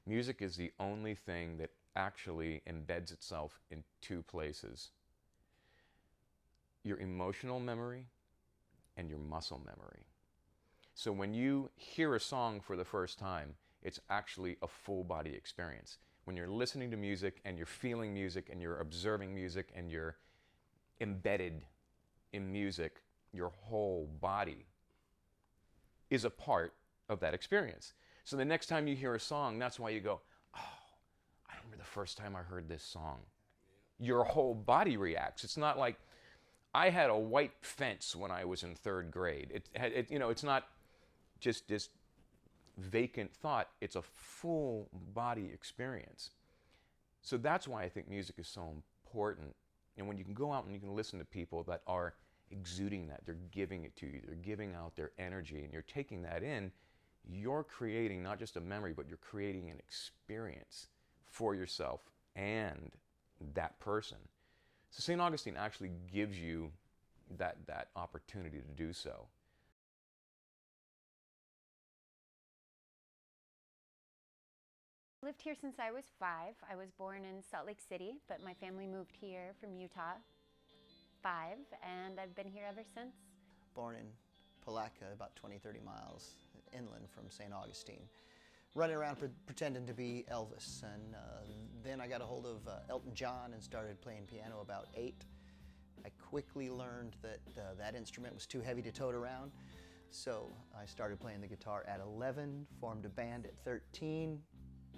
Music is the only thing that actually embeds itself in two places: your emotional memory and your muscle memory. So when you hear a song for the first time, it's actually a full body experience. When you're listening to music and you're feeling music and you're observing music and you're embedded in music, your whole body is a part of that experience. So the next time you hear a song, that's why you go, oh, I remember the first time I heard this song. Your whole body reacts. It's not like I had a white fence when I was in third grade. It's not just this vacant thought. It's a full body experience. So that's why I think music is so important. And when you can go out and you can listen to people that are exuding that, they're giving it to you, they're giving out their energy, and you're taking that in, you're creating not just a memory, but you're creating an experience for yourself and that person. So St. Augustine actually gives you that opportunity to do so. I lived here since I was 5. I was born in Salt Lake City, but my family moved here from Utah 5, and I've been here ever since. Born in Palatka, about 20-30 miles inland from St. Augustine. Running around pretending to be Elvis, and then I got a hold of Elton John and started playing piano about 8. I quickly learned that that instrument was too heavy to tote around, so I started playing the guitar at 11, formed a band at 13,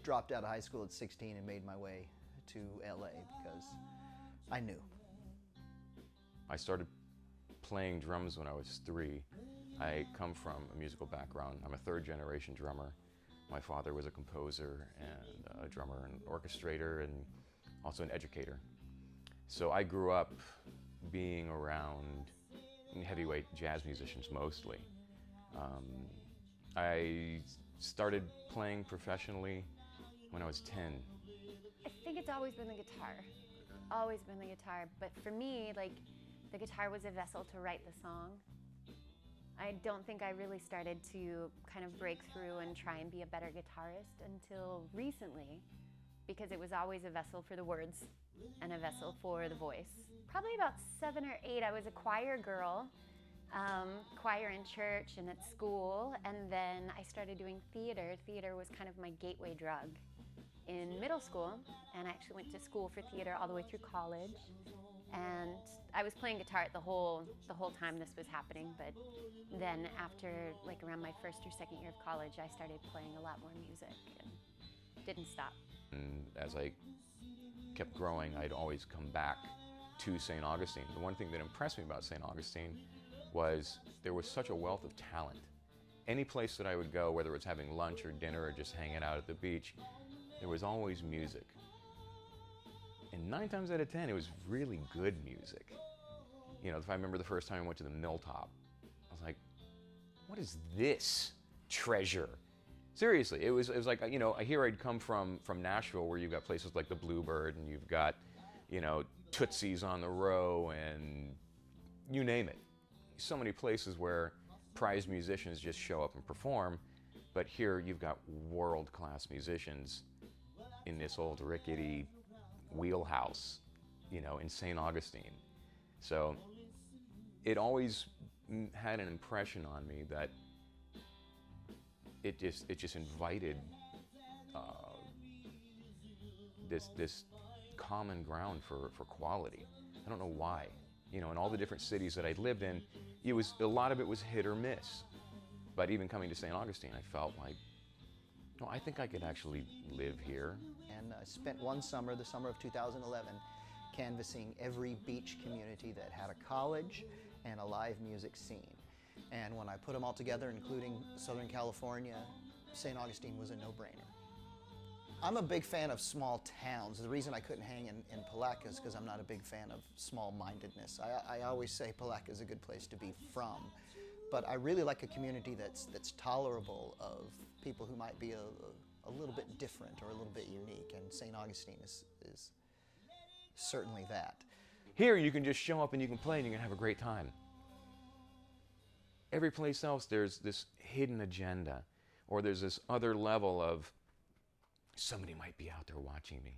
dropped out of high school at 16 and made my way to LA because I knew. I started playing drums when I was 3. I come from a musical background. I'm a third-generation drummer. My father was a composer and a drummer and orchestrator and also an educator. So I grew up being around heavyweight jazz musicians mostly. I started playing professionally when I was 10. I think it's always been the guitar. Always been the guitar. But for me, like, the guitar was a vessel to write the song. I don't think I really started to kind of break through and try and be a better guitarist until recently, because it was always a vessel for the words and a vessel for the voice. Probably about 7 or 8, I was a choir girl, choir in church and at school, and then I started doing theater. Theater was kind of my gateway drug in middle school, and I actually went to school for theater all the way through college. And I was playing guitar the whole time this was happening, but then after, like, around my first or second year of college, I started playing a lot more music and didn't stop. And as I kept growing, I'd always come back to St. Augustine. The one thing that impressed me about St. Augustine was there was such a wealth of talent. Any place that I would go, whether it's having lunch or dinner or just hanging out at the beach, there was always music. And 9 times out of 10, it was really good music. You know, if I remember the first time I went to the Milltop, I was like, what is this treasure? Seriously, it was like, you know, here I'd come from Nashville, where you've got places like the Bluebird, and you've got, you know, Tootsie's on the Row, and you name it. So many places where prized musicians just show up and perform, but here you've got world-class musicians in this old rickety wheelhouse, you know, in St. Augustine. So it always had an impression on me that it just invited this common ground for quality. I don't know why. You know, in all the different cities that I'd lived in, a lot of it was hit or miss. But even coming to St. Augustine, I felt like, no, I think I could actually live here. And I spent one summer, the summer of 2011, canvassing every beach community that had a college and a live music scene. And when I put them all together, including Southern California, St. Augustine was a no-brainer. I'm a big fan of small towns. The reason I couldn't hang in Palatka is because I'm not a big fan of small-mindedness. I always say Palatka is a good place to be from. But I really like a community that's tolerable of people who might be a little bit different or a little bit unique, and St. Augustine is certainly that. Here you can just show up and you can play and you can have a great time. Every place else there's this hidden agenda, or there's this other level of somebody might be out there watching me.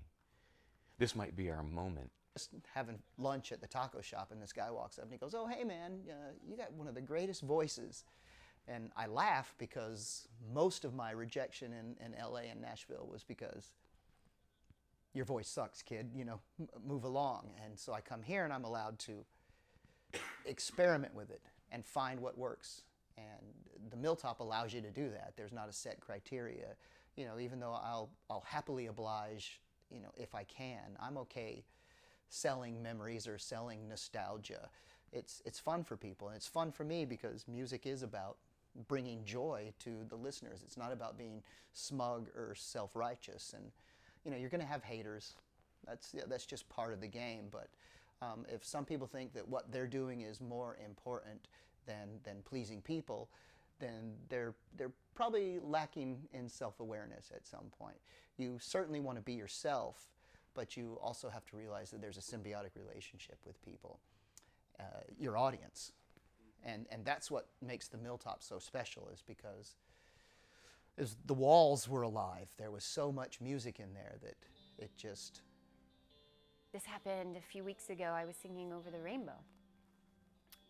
This might be our moment. Just having lunch at the taco shop, and this guy walks up and he goes, "Oh, hey man, you got one of the greatest voices." And I laugh because most of my rejection in LA and Nashville was because your voice sucks, kid, you know, move along. And so I come here and I'm allowed to experiment with it and find what works. And the Milltop allows you to do that. There's not a set criteria. You know, even though I'll happily oblige, you know, if I can, I'm okay selling memories or selling nostalgia. It's fun for people, and it's fun for me because music is about bringing joy to the listeners. It's not about being smug or self-righteous. And you know, you're going to have haters. That's just part of the game. But if some people think that what they're doing is more important than pleasing people, then they're probably lacking in self-awareness at some point. You certainly want to be yourself, but you also have to realize that there's a symbiotic relationship with people, your audience. And that's what makes the Milltop so special, is because the walls were alive. There was so much music in there that it just... This happened a few weeks ago. I was singing Over the Rainbow.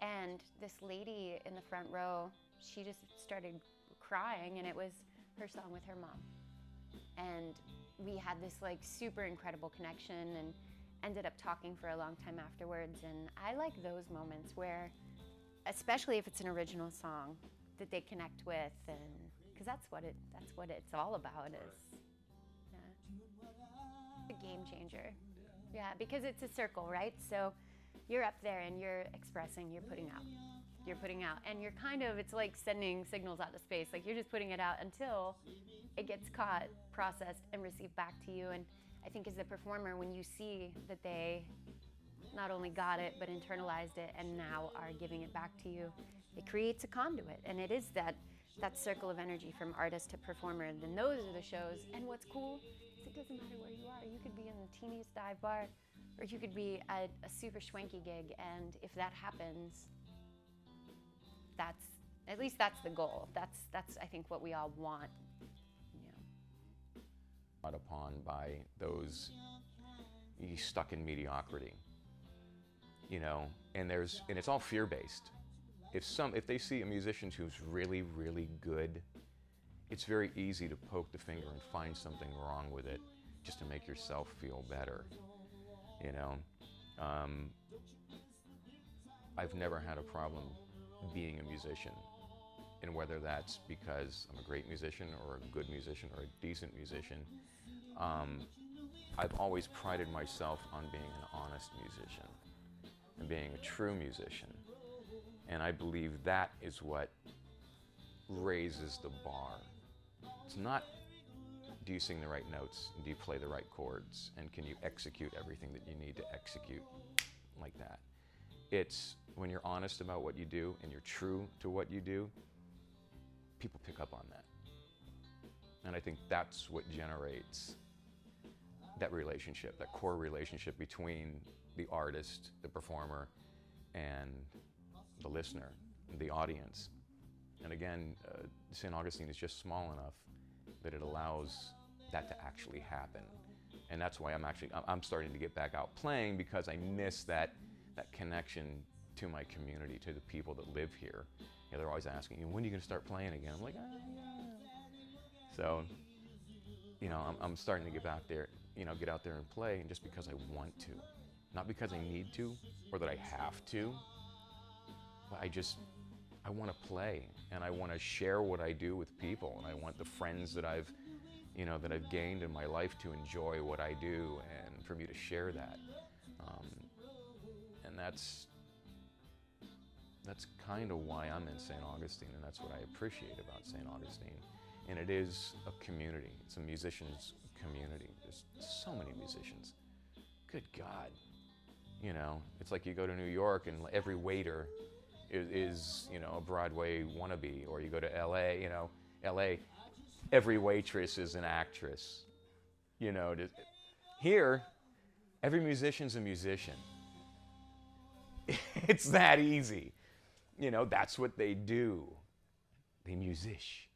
And this lady in the front row, she just started crying, and it was her song with her mom. And we had this like super incredible connection and ended up talking for a long time afterwards. And I like those moments where, especially if it's an original song that they connect with, and because that's what it's all about, is a game changer. Yeah, because it's a circle, right? So you're up there and you're expressing, you're putting out, and you're kind of, it's like sending signals out to space. Like you're just putting it out until it gets caught, processed, and received back to you. And I think as a performer, when you see that they not only got it, but internalized it, and now are giving it back to you, it creates a conduit. And it is that circle of energy from artist to performer. And then those are the shows. And what's cool is it doesn't matter where you are. You could be in the teeniest dive bar, or you could be at a super schwanky gig. And if that happens, at least that's the goal. That's I think what we all want. Brought upon by those stuck in mediocrity, you know, and it's all fear-based. If they see a musician who's really, really good, it's very easy to poke the finger and find something wrong with it just to make yourself feel better, you know. I've never had a problem being a musician, and whether that's because I'm a great musician or a good musician or a decent musician, I've always prided myself on being an honest musician and being a true musician. And I believe that is what raises the bar. It's not, do you sing the right notes, and do you play the right chords, and can you execute everything that you need to execute like that. It's when you're honest about what you do and you're true to what you do, people pick up on that. And I think that's what generates that relationship, that core relationship between the artist, the performer, and the listener, the audience. And again, St. Augustine is just small enough that it allows that to actually happen. And that's why I'm starting to get back out playing, because I miss that connection to my community, to the people that live here. You know, they're always asking, when are you going to start playing again? I'm like, yeah. So, you know, I'm starting to get back there, you know, get out there and play, and just because I want to. Not because I need to, or that I have to, but I want to play, and I want to share what I do with people, and I want the friends that I've gained in my life to enjoy what I do, and for me to share that. And that's kind of why I'm in St. Augustine, and that's what I appreciate about St. Augustine. And it is a community. It's a musician's community. There's so many musicians. Good God. You know, it's like you go to New York and every waiter is you know, a Broadway wannabe, or you go to LA, every waitress is an actress. You know, here, every musician's a musician. It's that easy. You know, that's what they do. They musish.